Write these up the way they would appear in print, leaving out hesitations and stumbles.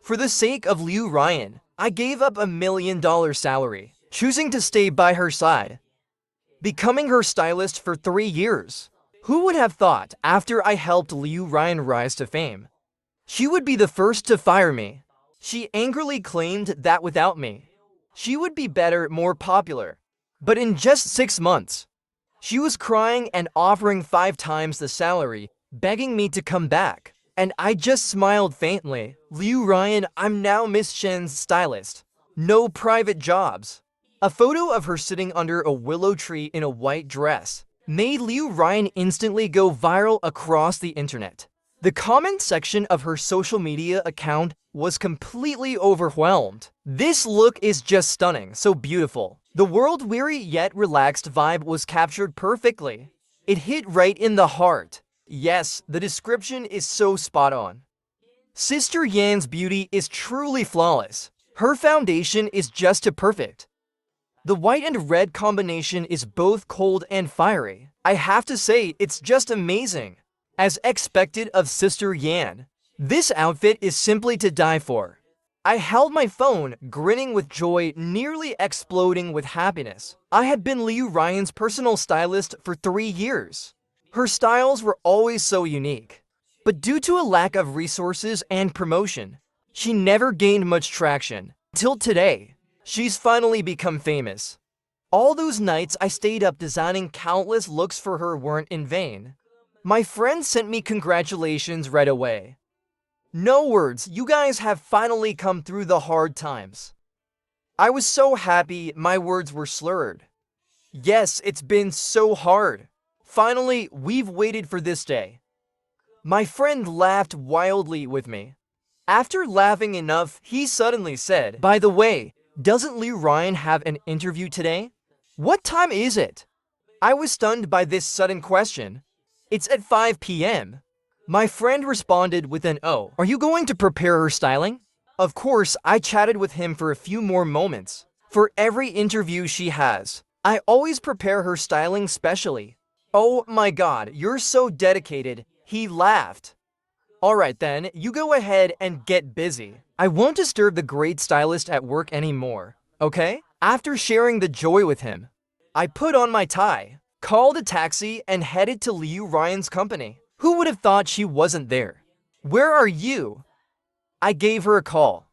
For the sake of Liu Ryan, I gave up $1 million salary, choosing to stay by her side, becoming her stylist for 3 years. Who would have thought, after I helped Liu Ryan rise to fame, she would be the first to fire me? She angrily claimed that without me, she would be better, more popular. But in just 6 months, she was crying and offering 5 times the salary, begging me to come back. And I just smiled faintly. Liu Ryan, I'm now Miss Shen's stylist. No private jobs. A photo of her sitting under a willow tree in a white dress made Liu Ryan instantly go viral across the internet. The comment section of her social media account was completely overwhelmed. This look is just stunning, so beautiful. The world-weary yet relaxed vibe was captured perfectly. It hit right in the heart. Yes, the description is so spot on. Sister Yan's beauty is truly flawless. Her foundation is just too perfect. The white and red combination is both cold and fiery. I have to say, it's just amazing. As expected of Sister Yan, this outfit is simply to die for. I held my phone, grinning with joy, nearly exploding with happiness. I had been Liu Ryan's personal stylist for 3 years. Her styles were always so unique. But due to a lack of resources and promotion, she never gained much traction. Till today, she's finally become famous. All those nights I stayed up designing countless looks for her weren't in vain. My friends sent me congratulations right away. No words, you guys have finally come through the hard times. I was so happy my words were slurred. Yes, it's been so hard. Finally, we've waited for this day. My friend laughed wildly with me. After laughing enough, he suddenly said, "By the way, doesn't Liu Ryan have an interview today? What time is it?" I was stunned by this sudden question. "It's at 5 p.m. My friend responded with an "Oh, are you going to prepare her styling?" Of course, I chatted with him for a few more moments. For every interview she has, I always prepare her styling specially. "Oh my god, you're so dedicated," he laughed. "Alright then, you go ahead and get busy. I won't disturb the great stylist at work anymore, okay?" After sharing the joy with him, I put on my tie, called a taxi, and headed to Liu Ryan's company. Who would have thought she wasn't there? "Where are you?" I gave her a call.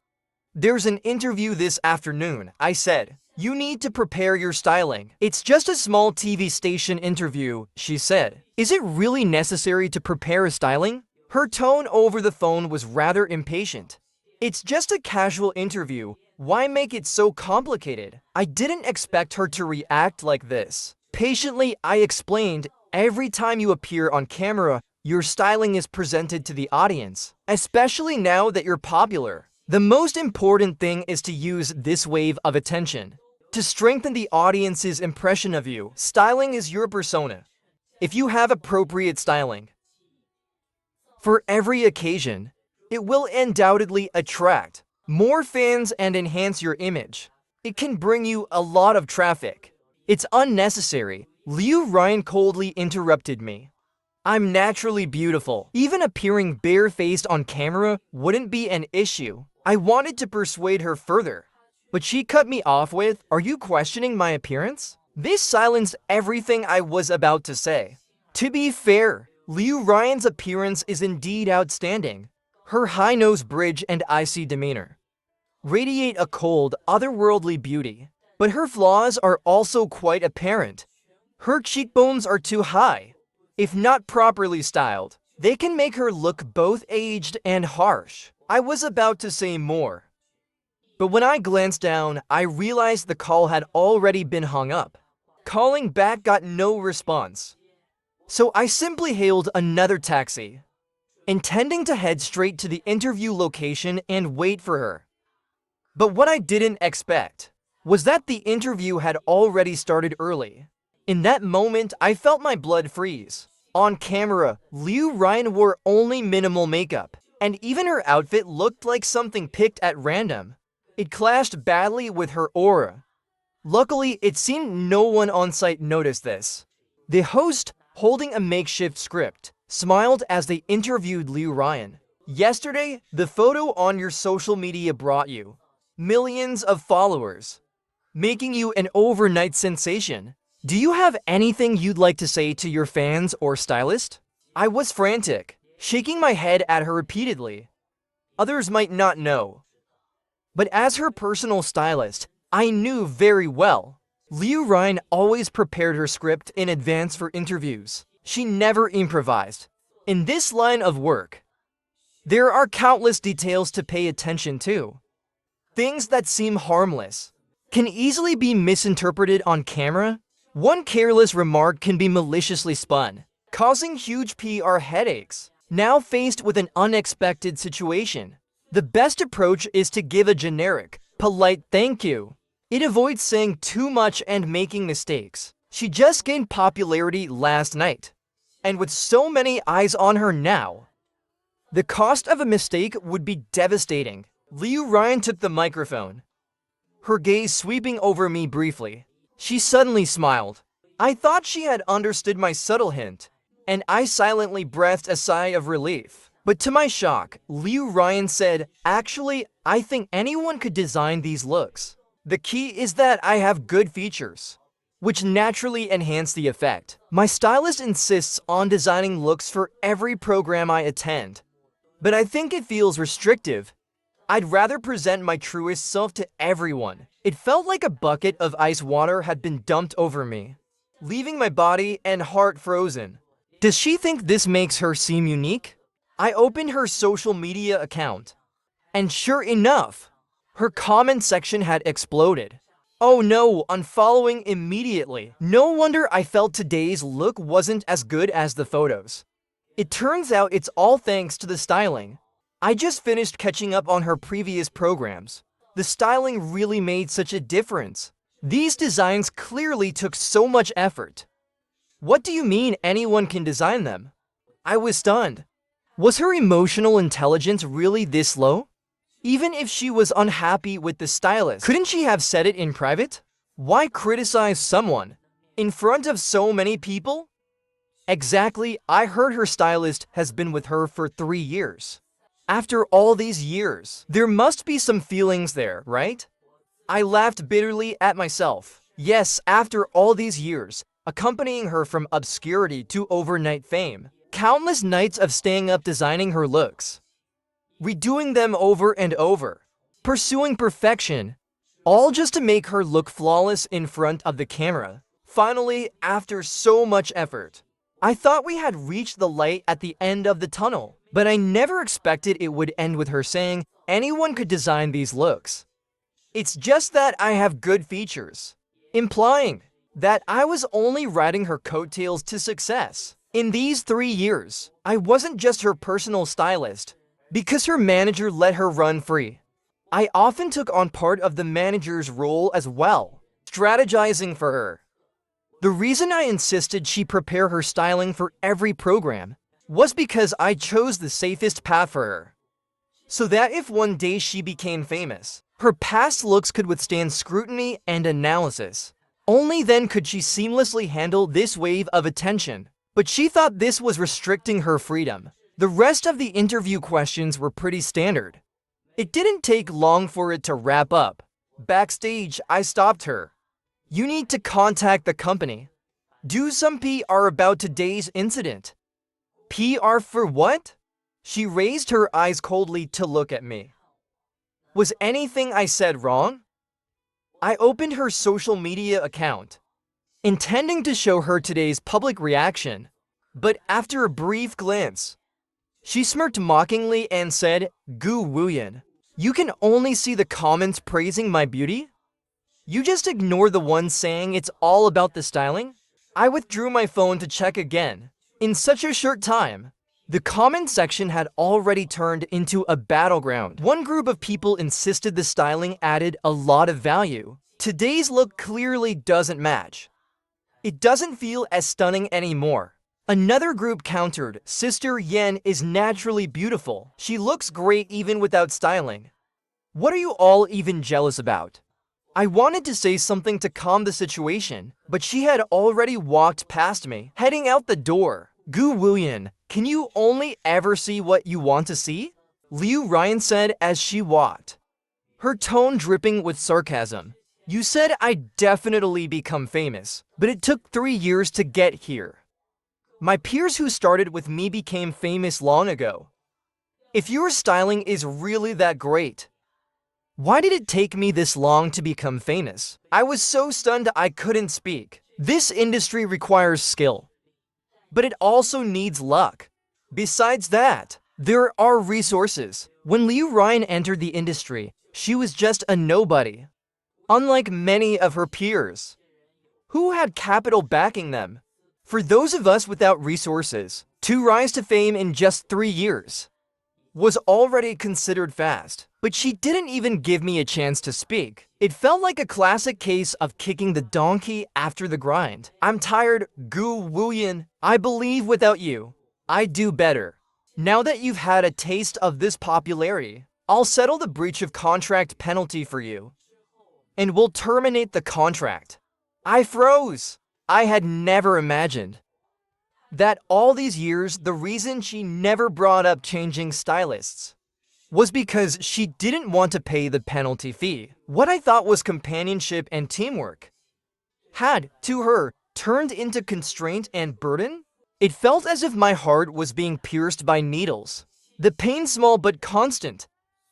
"There's an interview this afternoon," I said. "You need to prepare your styling." "It's just a small TV station interview," she said. "Is it really necessary to prepare a styling?" Her tone over the phone was rather impatient. "It's just a casual interview. Why make it so complicated?" I didn't expect her to react like this. Patiently, I explained, "Every time you appear on camera, your styling is presented to the audience, especially now that you're popular. The most important thing is to use this wave of attention to strengthen the audience's impression of you. Styling is your persona. If you have appropriate styling for every occasion, it will undoubtedly attract more fans and enhance your image. It can bring you a lot of traffic." "It's unnecessary," Liu Ryan coldly interrupted me. "I'm naturally beautiful. Even appearing barefaced on camera wouldn't be an issue." I wanted to persuade her further, but she cut me off with, "Are you questioning my appearance?" This silenced everything I was about to say. To be fair, Liu Ryan's appearance is indeed outstanding. Her high nose bridge and icy demeanor radiate a cold, otherworldly beauty. But her flaws are also quite apparent. Her cheekbones are too high. If not properly styled, they can make her look both aged and harsh. I was about to say more, but when I glanced down, I realized the call had already been hung up. Calling back got no response. So I simply hailed another taxi, intending to head straight to the interview location and wait for her. But what I didn't expect was that the interview had already started early. In that moment, I felt my blood freeze. On camera, Liu Ryan wore only minimal makeup, and even her outfit looked like something picked at random. It clashed badly with her aura. Luckily, it seemed no one on site noticed this. The host, holding a makeshift script, smiled as they interviewed Liu Ryan. Yesterday, the photo on your social media brought you millions of followers, making you an overnight sensation. Do you have anything you'd like to say to your fans or stylist? I was frantic, shaking my head at her repeatedly. Others might not know, but as her personal stylist, I knew very well. Liu Ryan always prepared her script in advance for interviews. She never improvised. In this line of work, there are countless details to pay attention to. Things that seem harmless can easily be misinterpreted on camera. One careless remark can be maliciously spun, causing huge PR headaches. Now faced with an unexpected situation, the best approach is to give a generic, polite thank you. It avoids saying too much and making mistakes. She just gained popularity last night, and with so many eyes on her now, the cost of a mistake would be devastating. Liu Ryan took the microphone, her gaze sweeping over me briefly. She suddenly smiled. I thought she had understood my subtle hint, and I silently breathed a sigh of relief. But to my shock, Liu Ryan said, "Actually, I think anyone could design these looks. The key is that I have good features, which naturally enhance the effect. My stylist insists on designing looks for every program I attend, but I think it feels restrictive. I'd rather present my truest self to everyone." It felt like a bucket of ice water had been dumped over me, leaving my body and heart frozen. Does she think this makes her seem unique? I opened her social media account, and sure enough, her comment section had exploded. Oh no, unfollowing immediately. No wonder I felt today's look wasn't as good as the photos. It turns out it's all thanks to the styling. I just finished catching up on her previous programs. The styling really made such a difference. These designs clearly took so much effort. What do you mean anyone can design them? I was stunned. Was her emotional intelligence really this low? Even if she was unhappy with the stylist, couldn't she have said it in private? Why criticize someone in front of so many people? Exactly, I heard her stylist has been with her for 3 years. After all these years, there must be some feelings there, right? I laughed bitterly at myself. Yes, after all these years, accompanying her from obscurity to overnight fame, countless nights of staying up designing her looks, redoing them over and over, pursuing perfection, all just to make her look flawless in front of the camera. Finally, after so much effort, I thought we had reached the light at the end of the tunnel, but I never expected it would end with her saying anyone could design these looks. It's just that I have good features, implying that I was only riding her coattails to success. In these 3 years, I wasn't just her personal stylist, because her manager let her run free. I often took on part of the manager's role as well, strategizing for her. The reason I insisted she prepare her styling for every program was because I chose the safest path for her, so that if one day she became famous, her past looks could withstand scrutiny and analysis. Only then could she seamlessly handle this wave of attention. But she thought this was restricting her freedom. The rest of the interview questions were pretty standard. It didn't take long for it to wrap up. Backstage, I stopped her. You need to contact the company. Do some PR about today's incident. PR for what? She raised her eyes coldly to look at me. Was anything I said wrong? I opened her social media account, intending to show her today's public reaction, but after a brief glance, she smirked mockingly and said, "Gu Wuyan, you can only see the comments praising my beauty? You just ignore the ones saying it's all about the styling?" I withdrew my phone to check again. In such a short time, the comment section had already turned into a battleground. One group of people insisted the styling added a lot of value. Today's look clearly doesn't match. It doesn't feel as stunning anymore. Another group countered, Sister Yen is naturally beautiful. She looks great even without styling. What are you all even jealous about? I wanted to say something to calm the situation, but she had already walked past me, heading out the door. Gu Wuyan, can you only ever see what you want to see? Liu Ryan said as she walked, her tone dripping with sarcasm. You said I'd definitely become famous, but it took 3 years to get here. My peers who started with me became famous long ago. If your styling is really that great, why did it take me this long to become famous? I was so stunned I couldn't speak. This industry requires skill, but it also needs luck. Besides that, there are resources. When Liu Ryan entered the industry, she was just a nobody, unlike many of her peers, who had capital backing them. For those of us without resources, to rise to fame in just 3 years was already considered fast. But she didn't even give me a chance to speak. It felt like a classic case of kicking the donkey after the grind. I'm tired, Gu Wuyan. I believe without you, I'd do better. Now that you've had a taste of this popularity, I'll settle the breach of contract penalty for you, and we'll terminate the contract. I froze. I had never imagined that all these years, the reason she never brought up changing stylists was because she didn't want to pay the penalty fee. What I thought was companionship and teamwork had, to her, turned into constraint and burden. It felt as if my heart was being pierced by needles. The pain small but constant.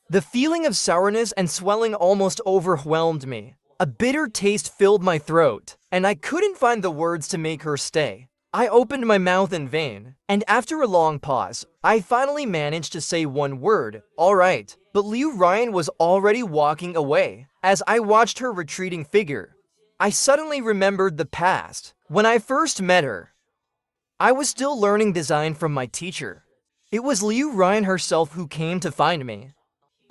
The feeling of sourness and swelling almost overwhelmed me. A bitter taste filled my throat, and I couldn't find the words to make her stay. I opened my mouth in vain, and after a long pause, I finally managed to say one word, all right. But Liu Ryan was already walking away. As I watched her retreating figure, I suddenly remembered the past. When I first met her, I was still learning design from my teacher. It was Liu Ryan herself who came to find me.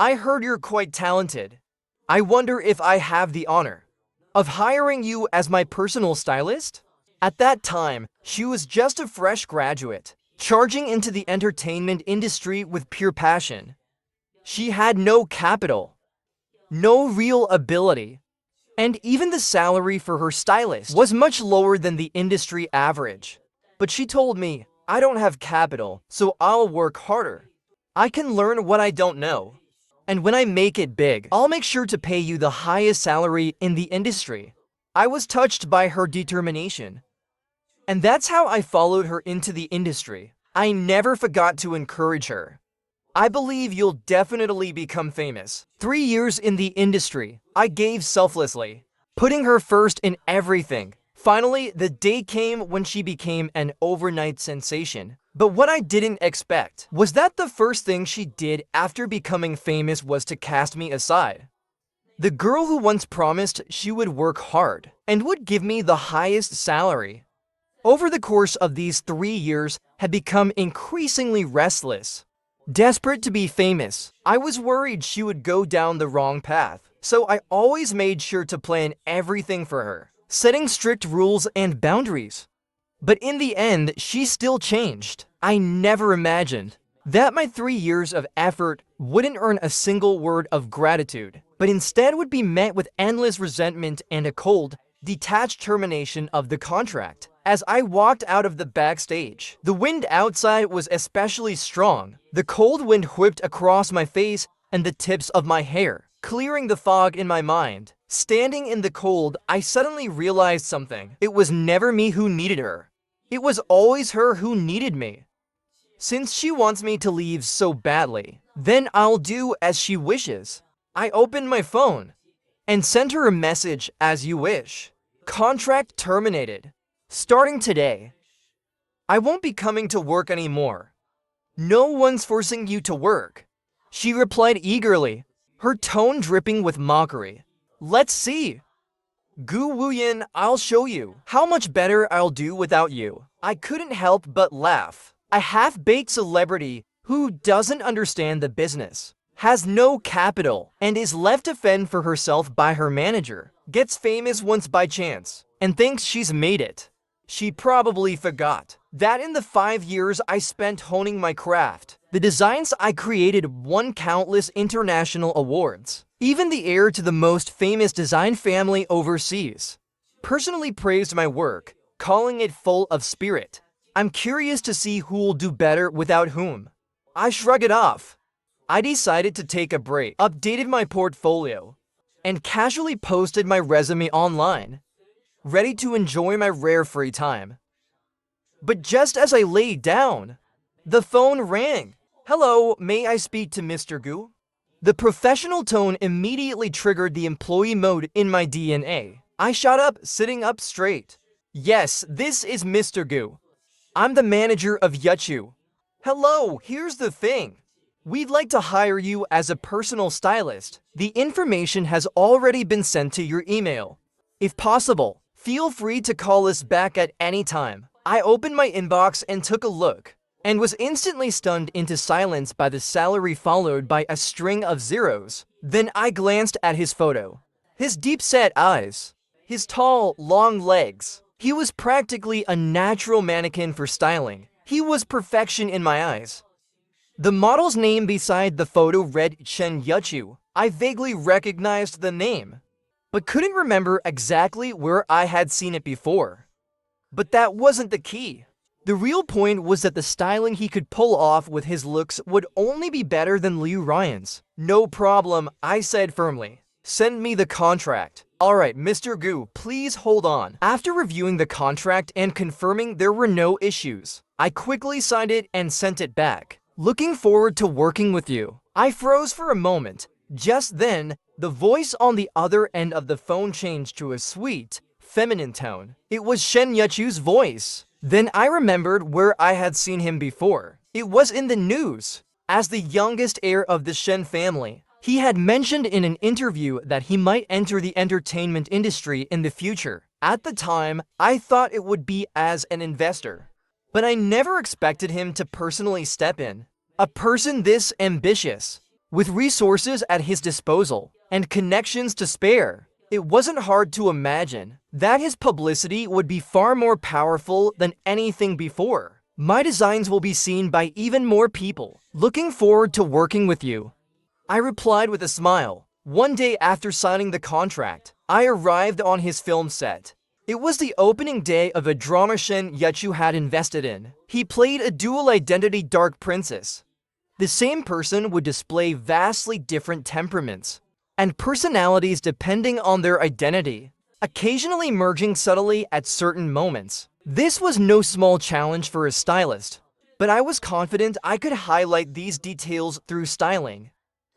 I heard you're quite talented. I wonder if I have the honor of hiring you as my personal stylist? At that time, she was just a fresh graduate, charging into the entertainment industry with pure passion. She had no capital, no real ability, and even the salary for her stylist was much lower than the industry average. But she told me, I don't have capital, so I'll work harder. I can learn what I don't know. And when I make it big, I'll make sure to pay you the highest salary in the industry. I was touched by her determination. And that's how I followed her into the industry. I never forgot to encourage her. I believe you'll definitely become famous. 3 years in the industry, I gave selflessly, putting her first in everything. Finally, the day came when she became an overnight sensation. But what I didn't expect was that the first thing she did after becoming famous was to cast me aside. The girl who once promised she would work hard and would give me the highest salary, over the course of these 3 years, had become increasingly restless. Desperate to be famous, I was worried she would go down the wrong path, so I always made sure to plan everything for her, setting strict rules and boundaries. But in the end, she still changed. I never imagined that my 3 years of effort wouldn't earn a single word of gratitude, but instead would be met with endless resentment and a cold, detached termination of the contract. As I walked out of the backstage, the wind outside was especially strong. The cold wind whipped across my face and the tips of my hair, clearing the fog in my mind. Standing in the cold, I suddenly realized something. It was never me who needed her. It was always her who needed me. Since she wants me to leave so badly, then I'll do as she wishes. I opened my phone and sent her a message as you wish. Contract terminated. Starting today, I won't be coming to work anymore. No one's forcing you to work. She replied eagerly, her tone dripping with mockery. Let's see. Gu Wuyan, I'll show you how much better I'll do without you. I couldn't help but laugh. A half-baked celebrity who doesn't understand the business, has no capital, and is left to fend for herself by her manager, gets famous once by chance, and thinks she's made it. She probably forgot that in the 5 years I spent honing my craft, the designs I created won countless international awards. Even the heir to the most famous design family overseas personally praised my work, calling it full of spirit. I'm curious to see who'll do better without whom. I shrug it off. I decided to take a break, updated my portfolio, and casually posted my resume online, ready to enjoy my rare free time. But just as I lay down, the phone rang. "Hello, may I speak to Mr. Gu?" The professional tone immediately triggered the employee mode in my DNA. I shot up, sitting up straight. "Yes, this is Mr. Gu. I'm the manager of Youchu. Hello, here's the thing. We'd like to hire you as a personal stylist. The information has already been sent to your email. If possible, feel free to call us back at any time." I opened my inbox and took a look, and was instantly stunned into silence by the salary followed by a string of zeros. Then I glanced at his photo. His deep-set eyes, his tall, long legs. He was practically a natural mannequin for styling. He was perfection in my eyes. The model's name beside the photo read Shen Youchu. I vaguely recognized the name, but couldn't remember exactly where I had seen it before. But that wasn't the key. The real point was that the styling he could pull off with his looks would only be better than Liu Ryan's. "No problem," I said firmly. "Send me the contract." "Alright, Mr. Gu, please hold on." After reviewing the contract and confirming there were no issues, I quickly signed it and sent it back. "Looking forward to working with you." I froze for a moment. Just then, the voice on the other end of the phone changed to a sweet, feminine tone. It was Shen Youchu's voice. Then I remembered where I had seen him before. It was in the news. As the youngest heir of the Shen family, he had mentioned in an interview that he might enter the entertainment industry in the future. At the time, I thought it would be as an investor, but I never expected him to personally step in. A person this ambitious, with resources at his disposal and connections to spare. It wasn't hard to imagine that his publicity would be far more powerful than anything before. "My designs will be seen by even more people. Looking forward to working with you," I replied with a smile. One day after signing the contract, I arrived on his film set. It was the opening day of a drama Shen Youchu had invested in. He played a dual-identity dark princess. The same person would display vastly different temperaments and personalities depending on their identity, occasionally merging subtly at certain moments. This was no small challenge for a stylist, but I was confident I could highlight these details through styling.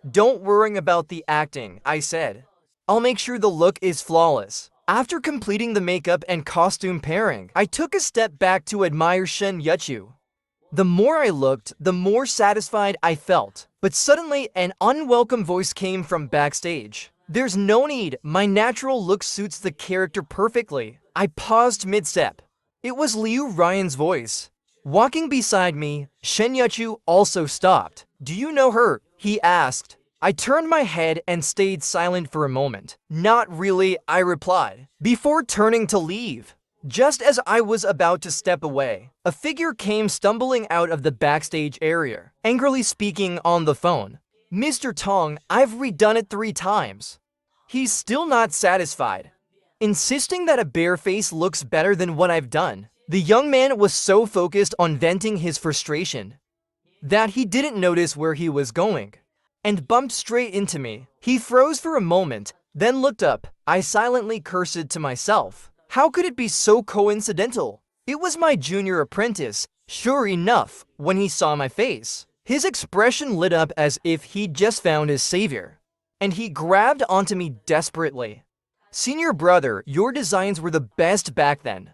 "Don't worry about the acting," I said. "I'll make sure the look is flawless." After completing the makeup and costume pairing, I took a step back to admire Shen Youchu. The more I looked, the more satisfied I felt. But suddenly, an unwelcome voice came from backstage. "There's no need, my natural look suits the character perfectly." I paused mid-step. It was Liu Ryan's voice. Walking beside me, Shen Youchu also stopped. "Do you know her?" he asked. I turned my head and stayed silent for a moment. "Not really," I replied, before turning to leave. Just as I was about to step away, a figure came stumbling out of the backstage area, angrily speaking on the phone. "Mr. Tong, I've redone it 3 times. He's still not satisfied, insisting that a bare face looks better than what I've done." The young man was so focused on venting his frustration that he didn't notice where he was going, and bumped straight into me. He froze for a moment, then looked up. I silently cursed to myself. How could it be so coincidental? It was my junior apprentice. Sure enough, when he saw my face, his expression lit up as if he'd just found his savior, and he grabbed onto me desperately. "Senior brother, your designs were the best back then.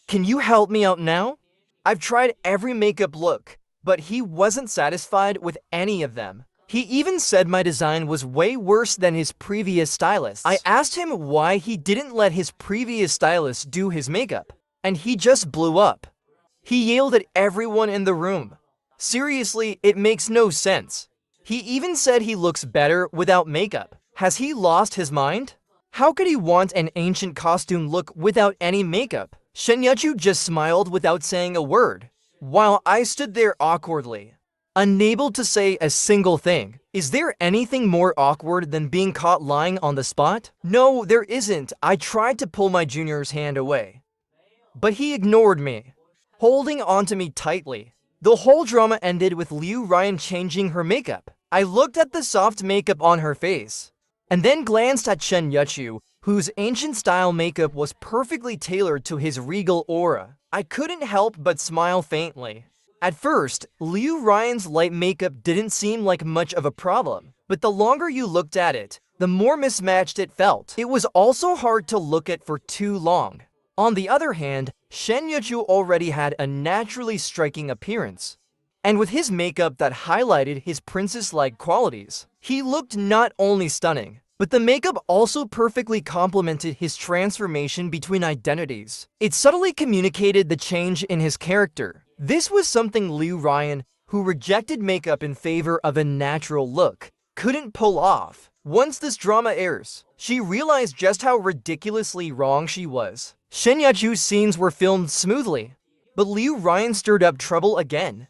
Can you help me out now?" I've tried every makeup look, but he wasn't satisfied with any of them. He even said my design was way worse than his previous stylists. I asked him why he didn't let his previous stylist do his makeup, and he just blew up. He yelled at everyone in the room. Seriously, it makes no sense. He even said he looks better without makeup. Has he lost his mind? How could he want an ancient costume look without any makeup? Shen Youchu just smiled without saying a word, while I stood there awkwardly, unable to say a single thing. Is there anything more awkward than being caught lying on the spot? No, there isn't. I tried to pull my junior's hand away, but he ignored me, holding onto me tightly. The whole drama ended with Liu Ryan changing her makeup. I looked at the soft makeup on her face, and then glanced at Shen Youchu, whose ancient-style makeup was perfectly tailored to his regal aura. I couldn't help but smile faintly. At first, Liu Ryan's light makeup didn't seem like much of a problem, but the longer you looked at it, the more mismatched it felt. It was also hard to look at for too long. On the other hand, Shen Youchu already had a naturally striking appearance. And with his makeup that highlighted his princess-like qualities, he looked not only stunning, but the makeup also perfectly complemented his transformation between identities. It subtly communicated the change in his character. This was something Liu Ryan, who rejected makeup in favor of a natural look, couldn't pull off. Once this drama airs, she realized just how ridiculously wrong she was. Shen Youchu's scenes were filmed smoothly, but Liu Ryan stirred up trouble again.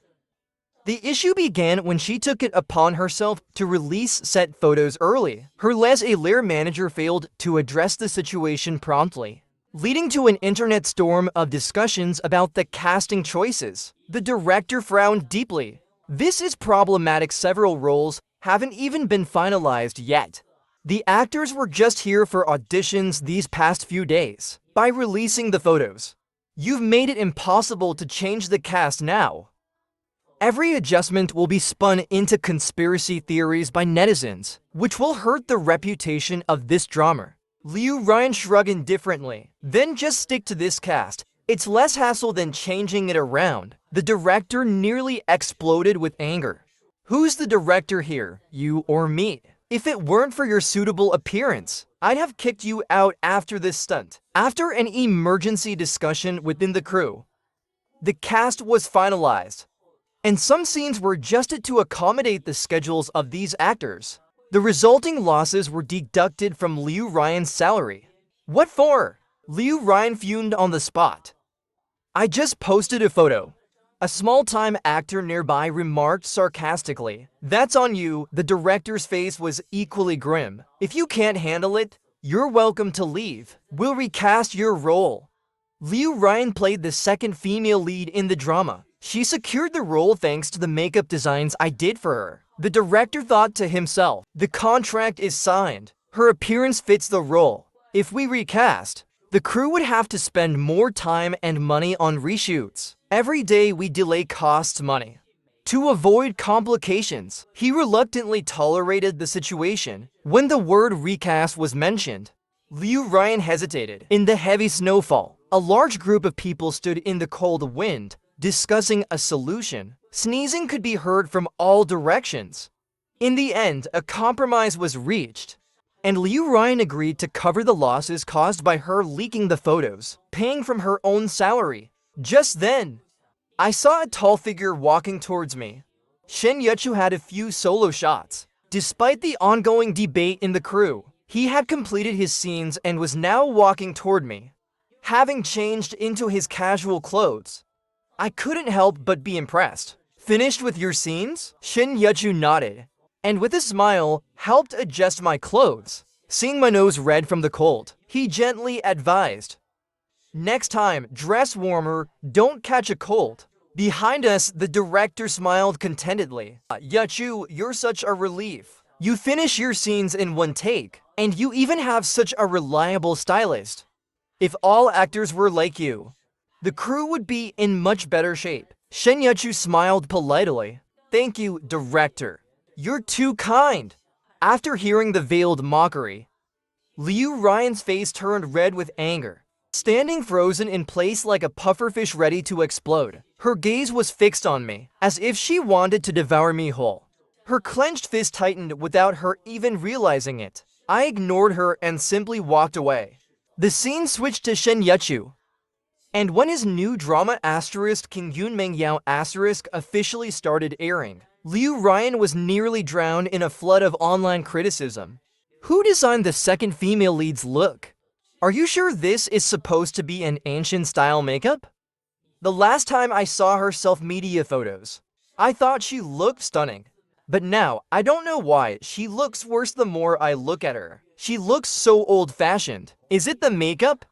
The issue began when she took it upon herself to release set photos early. Her Les Allure manager failed to address the situation promptly, leading to an internet storm of discussions about the casting choices. The director frowned deeply. This is problematic. Several roles haven't even been finalized yet. The actors were just here for auditions these past few days. By releasing the photos, you've made it impossible to change the cast now. Every adjustment will be spun into conspiracy theories by netizens, which will hurt the reputation of this drama. Liu Ryan shrugged indifferently. Then just stick to this cast. It's less hassle than changing it around. The director nearly exploded with anger. Who's the director here, you or me? If it weren't for your suitable appearance, I'd have kicked you out after this stunt. After an emergency discussion within the crew, the cast was finalized, and some scenes were adjusted to accommodate the schedules of these actors. The resulting losses were deducted from Liu Ryan's salary. What for? Liu Ryan fumed on the spot. I just posted a photo. A small-time actor nearby remarked sarcastically. That's on you. The director's face was equally grim. If you can't handle it, you're welcome to leave. We'll recast your role. Liu Ryan played the second female lead in the drama. She secured the role thanks to the makeup designs I did for her. The director thought to himself, the contract is signed. Her appearance fits the role. If we recast, the crew would have to spend more time and money on reshoots. Every day we delay costs money. To avoid complications, he reluctantly tolerated the situation. When the word recast was mentioned, Liu Ryan hesitated. In the heavy snowfall, a large group of people stood in the cold wind, discussing a solution. Sneezing could be heard from all directions. In the end, a compromise was reached, and Liu Ryan agreed to cover the losses caused by her leaking the photos, paying from her own salary. Just then, I saw a tall figure walking towards me. Shen Youchu had a few solo shots. Despite the ongoing debate in the crew, he had completed his scenes and was now walking toward me, having changed into his casual clothes. I couldn't help but be impressed. Finished with your scenes? Shen Youchu nodded, and with a smile, helped adjust my clothes. Seeing my nose red from the cold, he gently advised, next time, dress warmer, don't catch a cold. Behind us, the director smiled contentedly. Youchu, you're such a relief. You finish your scenes in one take, and you even have such a reliable stylist. If all actors were like you, the crew would be in much better shape. Shen Youchu smiled politely. Thank you, director. You're too kind. After hearing the veiled mockery, Liu Ryan's face turned red with anger. Standing frozen in place like a pufferfish ready to explode, her gaze was fixed on me, as if she wanted to devour me whole. Her clenched fist tightened without her even realizing it. I ignored her and simply walked away. The scene switched to Shen Youchu, and when his new drama King Yunmeng Yao officially started airing, Liu Ryan was nearly drowned in a flood of online criticism. Who designed the second female lead's look? Are you sure this is supposed to be an ancient-style makeup? The last time I saw her self-media photos, I thought she looked stunning. But now, I don't know why, she looks worse the more I look at her. She looks so old-fashioned. Is it the makeup?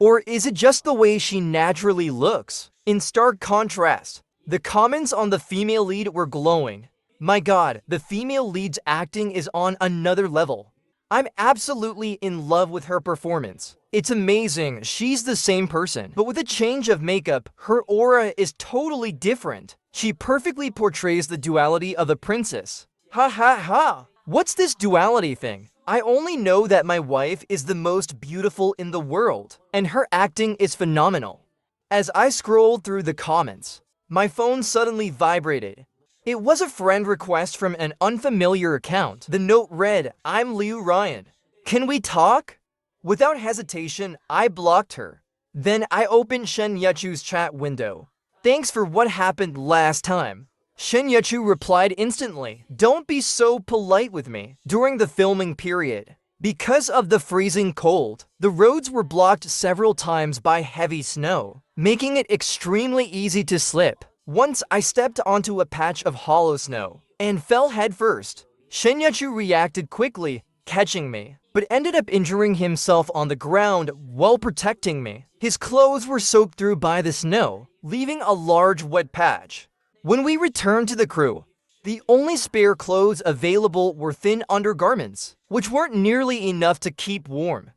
Or is it just the way she naturally looks? In stark contrast, the comments on the female lead were glowing. My god, the female lead's acting is on another level. I'm absolutely in love with her performance. It's amazing, she's the same person, but with a change of makeup, her aura is totally different. She perfectly portrays the duality of a princess. Ha ha ha! What's this duality thing? I only know that my wife is the most beautiful in the world, and her acting is phenomenal. As I scrolled through the comments, my phone suddenly vibrated. It was a friend request from an unfamiliar account. The note read, "I'm Liu Ryan. Can we talk?" Without hesitation, I blocked her. Then I opened Shen Youchu's chat window. "Thanks for what happened last time." Shen Youchu replied instantly, "Don't be so polite with me." During the filming period, because of the freezing cold, the roads were blocked several times by heavy snow, making it extremely easy to slip. Once I stepped onto a patch of hollow snow and fell headfirst. Shen Youchu reacted quickly, catching me, but ended up injuring himself on the ground while protecting me. His clothes were soaked through by the snow, leaving a large wet patch. When we returned to the crew, the only spare clothes available were thin undergarments, which weren't nearly enough to keep warm.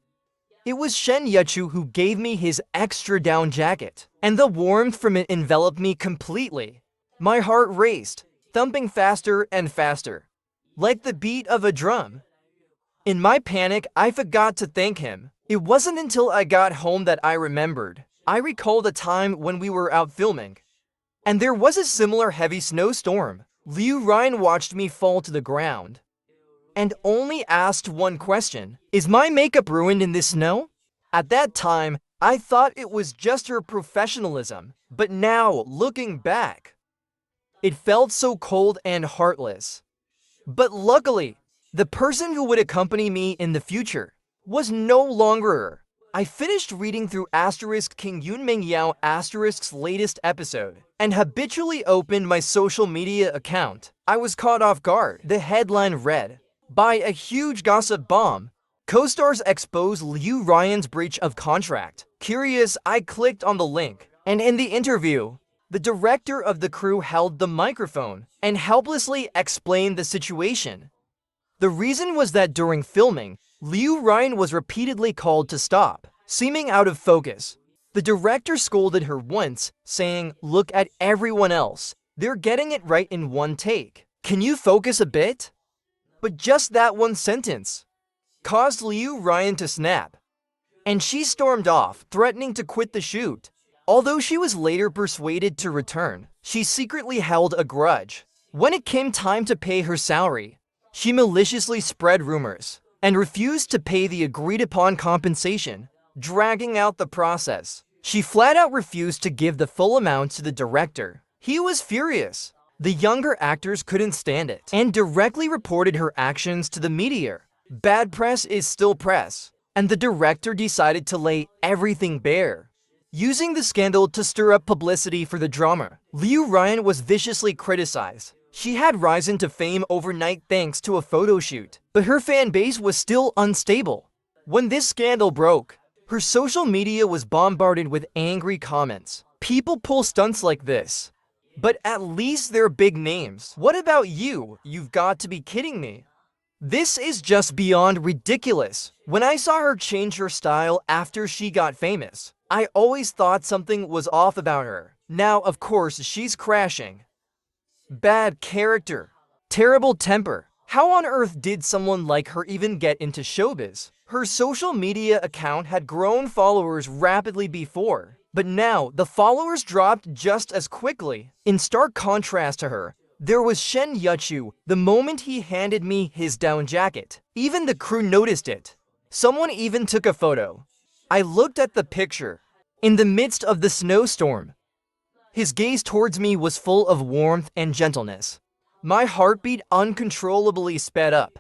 It was Shen Youchu who gave me his extra down jacket, and the warmth from it enveloped me completely. My heart raced, thumping faster and faster, like the beat of a drum. In my panic, I forgot to thank him. It wasn't until I got home that I remembered. I recalled a time when we were out filming, and there was a similar heavy snowstorm. Liu Ryan watched me fall to the ground and only asked one question: "Is my makeup ruined in this snow?" At that time, I thought it was just her professionalism, but now, looking back, it felt so cold and heartless. But luckily, the person who would accompany me in the future was no longer her. I finished reading through King Yunming Yao Asterisk's latest episode and habitually opened my social media account. I was caught off guard. The headline read, "By a huge gossip bomb, co-stars expose Liu Ryan's breach of contract." Curious, I clicked on the link, and in the interview, the director of the crew held the microphone and helplessly explained the situation. The reason was that during filming, Liu Ryan was repeatedly called to stop, seeming out of focus. The director scolded her once, saying, "Look at everyone else. They're getting it right in one take. Can you focus a bit?" But just that one sentence caused Liu Ryan to snap, and she stormed off, threatening to quit the shoot. Although she was later persuaded to return, she secretly held a grudge. When it came time to pay her salary, she maliciously spread rumors and refused to pay the agreed-upon compensation, dragging out the process. She flat-out refused to give the full amount to the director. He was furious. The younger actors couldn't stand it and directly reported her actions to the media. Bad press is still press, and the director decided to lay everything bare, using the scandal to stir up publicity for the drama. Liu Ryan was viciously criticized. She had risen to fame overnight thanks to a photo shoot, but her fan base was still unstable. When this scandal broke, her social media was bombarded with angry comments. People pull stunts like this, but at least they're big names. What about you? You've got to be kidding me. This is just beyond ridiculous. When I saw her change her style after she got famous, I always thought something was off about her. Now, of course, she's crashing. Bad character. Terrible temper. How on earth did someone like her even get into showbiz? Her social media account had grown followers rapidly before, but now the followers dropped just as quickly. In stark contrast to her, there was Shen Youchu. The moment he handed me his down jacket, even the crew noticed it. Someone even took a photo. I looked at the picture. In the midst of the snowstorm, his gaze towards me was full of warmth and gentleness. My heartbeat uncontrollably sped up.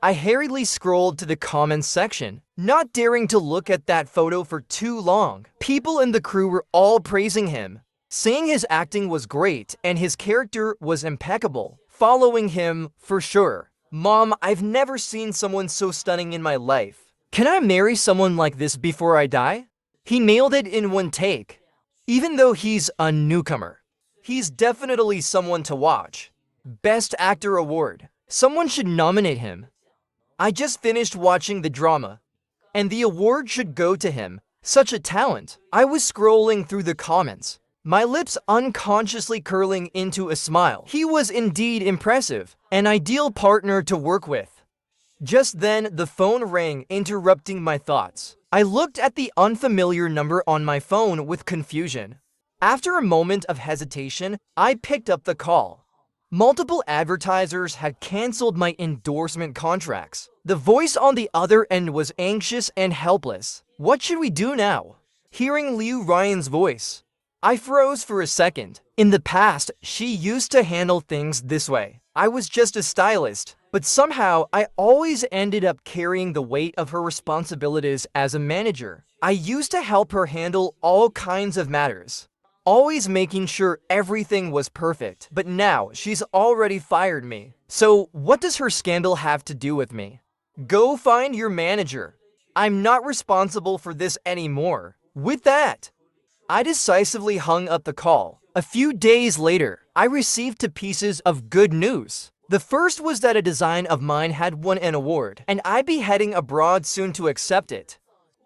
I hurriedly scrolled to the comments section, not daring to look at that photo for too long. People in the crew were all praising him, saying his acting was great and his character was impeccable. Following him, for sure. Mom, I've never seen someone so stunning in my life. Can I marry someone like this before I die? He nailed it in one take. Even though he's a newcomer, he's definitely someone to watch. Best Actor Award. Someone should nominate him. I just finished watching the drama, and the award should go to him. Such a talent. I was scrolling through the comments, my lips unconsciously curling into a smile. He was indeed impressive, an ideal partner to work with. Just then, the phone rang, interrupting my thoughts. I looked at the unfamiliar number on my phone with confusion. After a moment of hesitation, I picked up the call. Multiple advertisers had canceled my endorsement contracts. The voice on the other end was anxious and helpless. What should we do now? Hearing Liu Ryan's voice, I froze for a second. In the past, she used to handle things this way. I was just a stylist, but somehow I always ended up carrying the weight of her responsibilities as a manager. I used to help her handle all kinds of matters, always making sure everything was perfect. But now she's already fired me. So what does her scandal have to do with me? Go find your manager. I'm not responsible for this anymore. With that, I decisively hung up the call. A few days later, I received two pieces of good news. The first was that a design of mine had won an award, and I'd be heading abroad soon to accept it.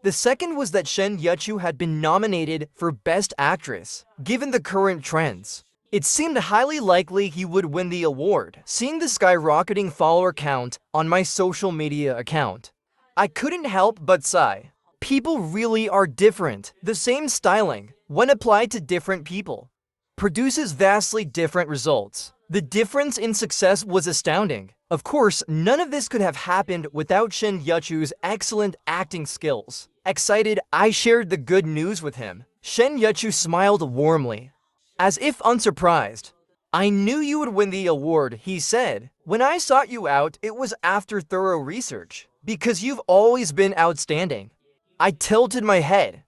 The second was that Shen Youchu had been nominated for Best Actress. Given the current trends, it seemed highly likely he would win the award. Seeing the skyrocketing follower count on my social media account, I couldn't help but sigh. People really are different. The same styling, when applied to different people, produces vastly different results. The difference in success was astounding. Of course, none of this could have happened without Shen Youchu's excellent acting skills. Excited, I shared the good news with him. Shen Youchu smiled warmly, as if unsurprised. I knew you would win the award, he said. When I sought you out, it was after thorough research, because you've always been outstanding. I tilted my head,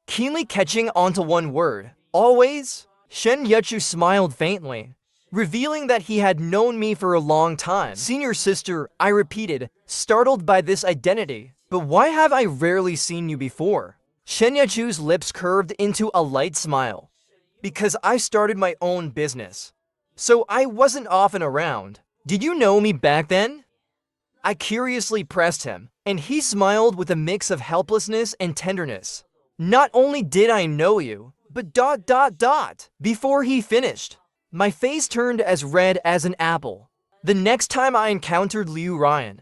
keenly catching onto one word. Always? Shen Youchu smiled faintly, revealing that he had known me for a long time. Senior sister, I repeated, startled by this identity. But why have I rarely seen you before? Shen Youchu's lips curved into a light smile. Because I started my own business, so I wasn't often around. Did you know me back then? I curiously pressed him, and he smiled with a mix of helplessness and tenderness. Not only did I know you, but ... Before he finished, my face turned as red as an apple. The next time I encountered Liu Ryan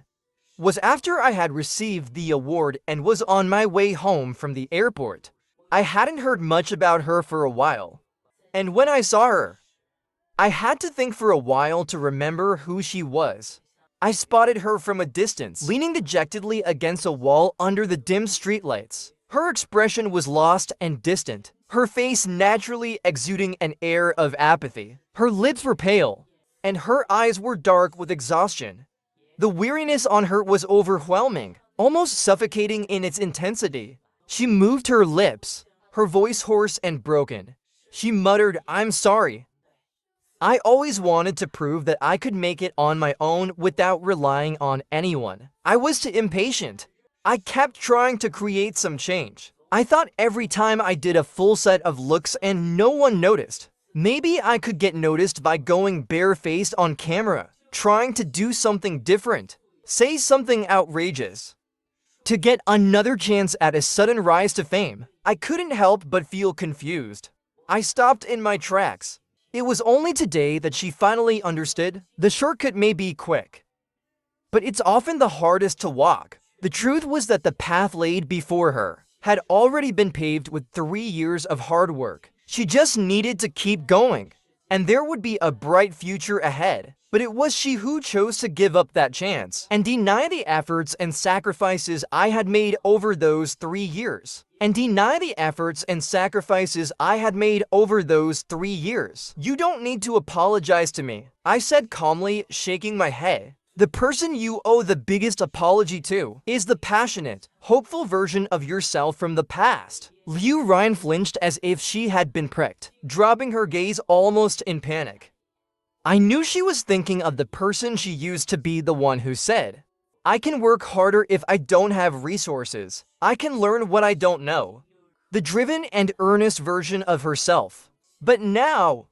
was after I had received the award and was on my way home from the airport. I hadn't heard much about her for a while, and when I saw her, I had to think for a while to remember who she was. I spotted her from a distance, leaning dejectedly against a wall under the dim streetlights. Her expression was lost and distant, her face naturally exuding an air of apathy. Her lips were pale, and her eyes were dark with exhaustion. The weariness on her was overwhelming, almost suffocating in its intensity. She moved her lips, her voice hoarse and broken. She muttered, "I'm sorry. I always wanted to prove that I could make it on my own without relying on anyone. I was too impatient. I kept trying to create some change. I thought every time I did a full set of looks and no one noticed, maybe I could get noticed by going barefaced on camera, trying to do something different, say something outrageous, to get another chance at a sudden rise to fame. I couldn't help but feel confused. I stopped in my tracks. It was only today that she finally understood. The shortcut may be quick, but it's often the hardest to walk. The truth was that the path laid before her had already been paved with 3 years of hard work. She just needed to keep going, and there would be a bright future ahead. But it was she who chose to give up that chance and deny the efforts and sacrifices I had made over those 3 years. You don't need to apologize to me, I said calmly, shaking my head. The person you owe the biggest apology to is the passionate, hopeful version of yourself from the past. Liu Ryan flinched as if she had been pricked, dropping her gaze almost in panic. I knew she was thinking of the person she used to be, the one who said, "I can work harder if I don't have resources. I can learn what I don't know." The driven and earnest version of herself. But now,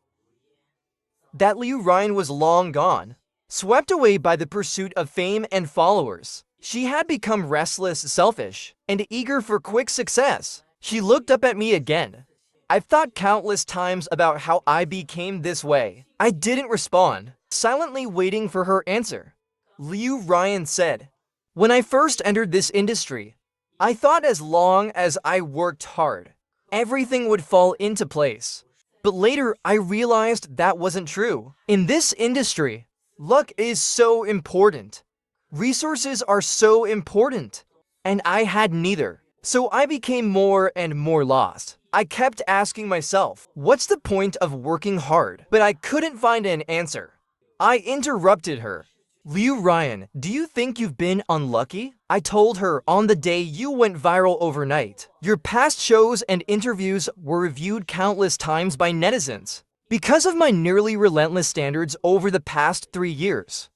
that Liu Ryan was long gone. Swept away by the pursuit of fame and followers, she had become restless, selfish, and eager for quick success. She looked up at me again. I've thought countless times about how I became this way. I didn't respond, silently waiting for her answer. Liu Ryan said, "When I first entered this industry, I thought as long as I worked hard, everything would fall into place. But later, I realized that wasn't true. In this industry, luck is so important. Resources are so important. And I had neither. So I became more and more lost. I kept asking myself, what's the point of working hard? But I couldn't find an answer." I interrupted her. "Liu Ryan, do you think you've been unlucky?" I told her, "On the day you went viral overnight, your past shows and interviews were reviewed countless times by netizens. Because of my nearly relentless standards over the past 3 years.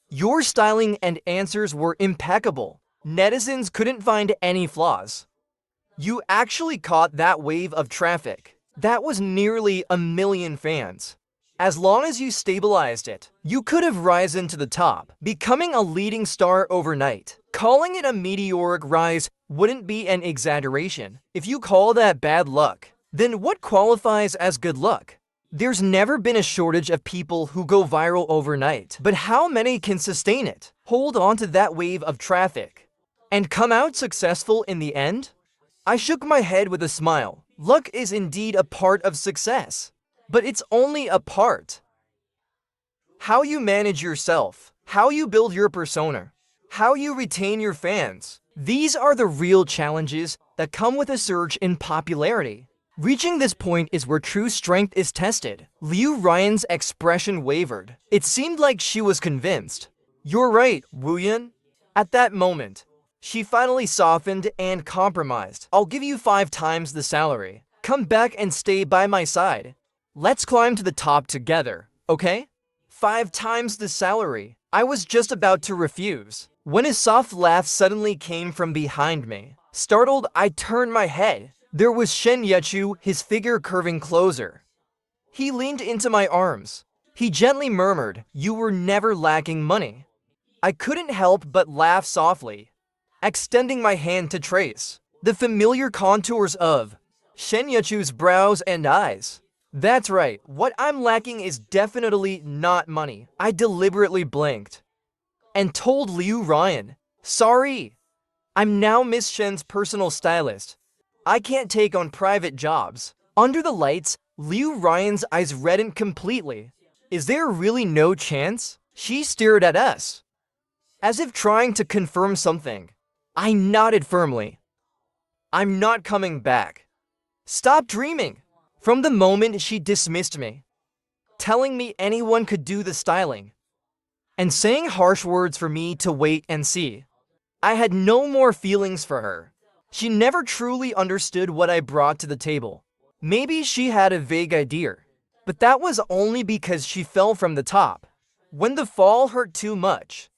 Your styling and answers were impeccable. Netizens couldn't find any flaws. You actually caught that wave of traffic. That was nearly 1 million fans. As long as you stabilized it, you could have risen to the top, becoming a leading star overnight. Calling it a meteoric rise wouldn't be an exaggeration. If you call that bad luck, then what qualifies as good luck? There's never been a shortage of people who go viral overnight, but how many can sustain it, hold on to that wave of traffic, and come out successful in the end?" I shook my head with a smile. Luck is indeed a part of success, but it's only a part. How you manage yourself, how you build your persona, how you retain your fans, these are the real challenges that come with a surge in popularity. Reaching this point is where true strength is tested. Liu Ryan's expression wavered. It seemed like she was convinced. "You're right, Wooyan." At that moment, she finally softened and compromised. "I'll give you 5 times the salary. Come back and stay by my side. Let's climb to the top together, okay?" 5 times the salary. I was just about to refuse, when a soft laugh suddenly came from behind me. Startled, I turned my head. There was Shen Youchu, his figure curving closer. He leaned into my arms. He gently murmured, "You were never lacking money." I couldn't help but laugh softly, extending my hand to trace the familiar contours of Shen Youchu's brows and eyes. "That's right, what I'm lacking is definitely not money." I deliberately blinked and told Liu Ryan, "Sorry, I'm now Miss Shen's personal stylist. I can't take on private jobs." Under the lights, Liu Ryan's eyes reddened completely. "Is there really no chance?" She stared at us, as if trying to confirm something. I nodded firmly. "I'm not coming back. Stop dreaming." From the moment she dismissed me, telling me anyone could do the styling, and saying harsh words for me to wait and see, I had no more feelings for her. She never truly understood what I brought to the table. Maybe she had a vague idea, but that was only because she fell from the top. When the fall hurt too much,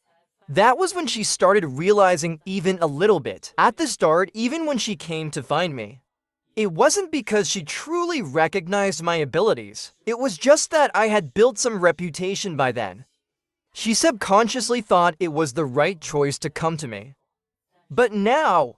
that was when she started realizing even a little bit. At the start, even when she came to find me, it wasn't because she truly recognized my abilities. It was just that I had built some reputation by then. She subconsciously thought it was the right choice to come to me. But now,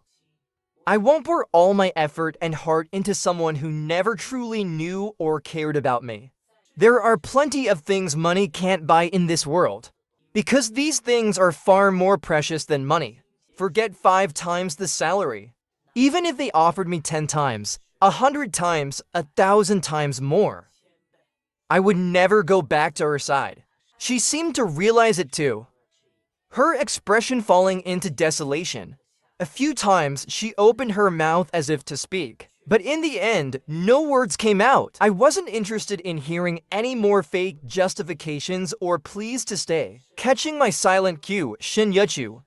I won't pour all my effort and heart into someone who never truly knew or cared about me. There are plenty of things money can't buy in this world, because these things are far more precious than money. Forget 5 times the salary. Even if they offered me 10 times, 100 times, 1,000 times more, I would never go back to her side. She seemed to realize it too, her expression falling into desolation. A few times, she opened her mouth as if to speak, but in the end, no words came out. I wasn't interested in hearing any more fake justifications or pleas to stay. Catching my silent cue, Shen Youchu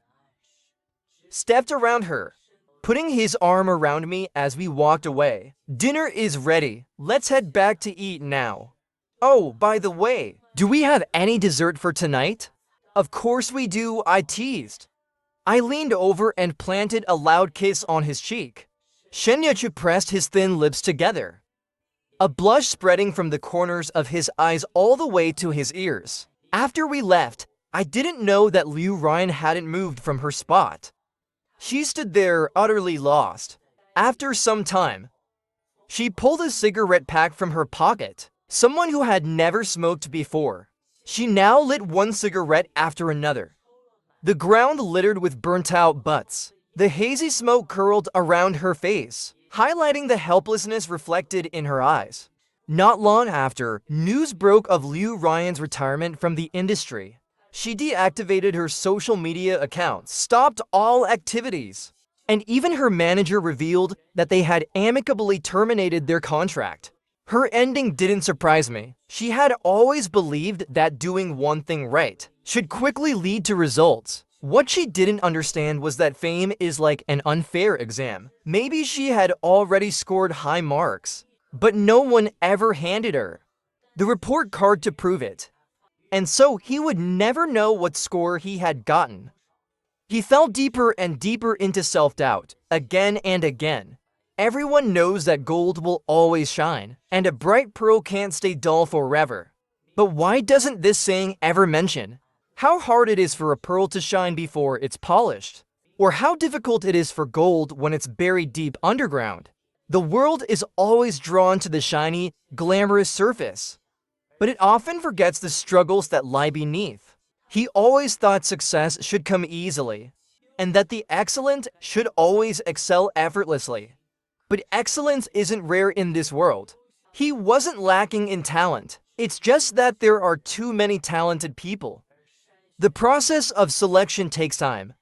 stepped around her, putting his arm around me as we walked away. "Dinner is ready. Let's head back to eat now. Oh, by the way, do we have any dessert for tonight?" "Of course we do," I teased. I leaned over and planted a loud kiss on his cheek. Shen Youchu pressed his thin lips together, a blush spreading from the corners of his eyes all the way to his ears. After we left, I didn't know that Liu Ryan hadn't moved from her spot. She stood there, utterly lost. After some time, she pulled a cigarette pack from her pocket. Someone who had never smoked before. She now lit one cigarette after another. The ground littered with burnt-out butts. The hazy smoke curled around her face, highlighting the helplessness reflected in her eyes. Not long after, news broke of Liu Ryan's retirement from the industry. She deactivated her social media accounts, stopped all activities, and even her manager revealed that they had amicably terminated their contract. Her ending didn't surprise me. She had always believed that doing one thing right should quickly lead to results. What she didn't understand was that fame is like an unfair exam. Maybe she had already scored high marks, but no one ever handed her the report card to prove it. And so he would never know what score he had gotten. He fell deeper and deeper into self-doubt, again and again. Everyone knows that gold will always shine, and a bright pearl can't stay dull forever. But why doesn't this saying ever mention how hard it is for a pearl to shine before it's polished? Or how difficult it is for gold when it's buried deep underground? The world is always drawn to the shiny, glamorous surface, but it often forgets the struggles that lie beneath. He always thought success should come easily, and that the excellent should always excel effortlessly. But excellence isn't rare in this world. He wasn't lacking in talent. It's just that there are too many talented people. The process of selection takes time.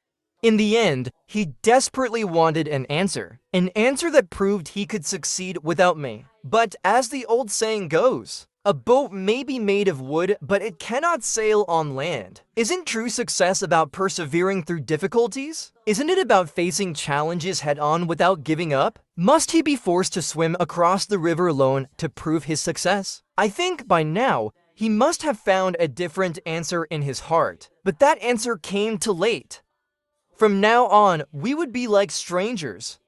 In the end, he desperately wanted an answer that proved he could succeed without me. But as the old saying goes, a boat may be made of wood, but it cannot sail on land. Isn't true success about persevering through difficulties? Isn't it about facing challenges head-on without giving up? Must he be forced to swim across the river alone to prove his success? I think by now, he must have found a different answer in his heart. But that answer came too late. From now on, we would be like strangers.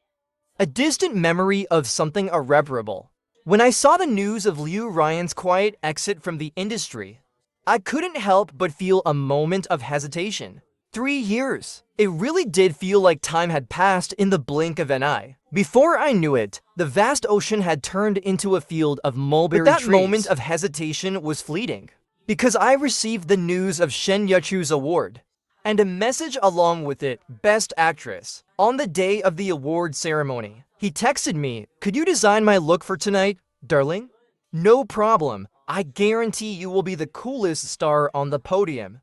A distant memory of something irreparable. When I saw the news of Liu Ryan's quiet exit from the industry, I couldn't help but feel a moment of hesitation. 3 years. It really did feel like time had passed in the blink of an eye. Before I knew it, the vast ocean had turned into a field of mulberry trees. But that moment of hesitation was fleeting, because I received the news of Shen Youchu's award, and a message along with it, Best Actress. On the day of the award ceremony, he texted me, "Could you design my look for tonight, darling?" No problem. I guarantee you will be the coolest star on the podium.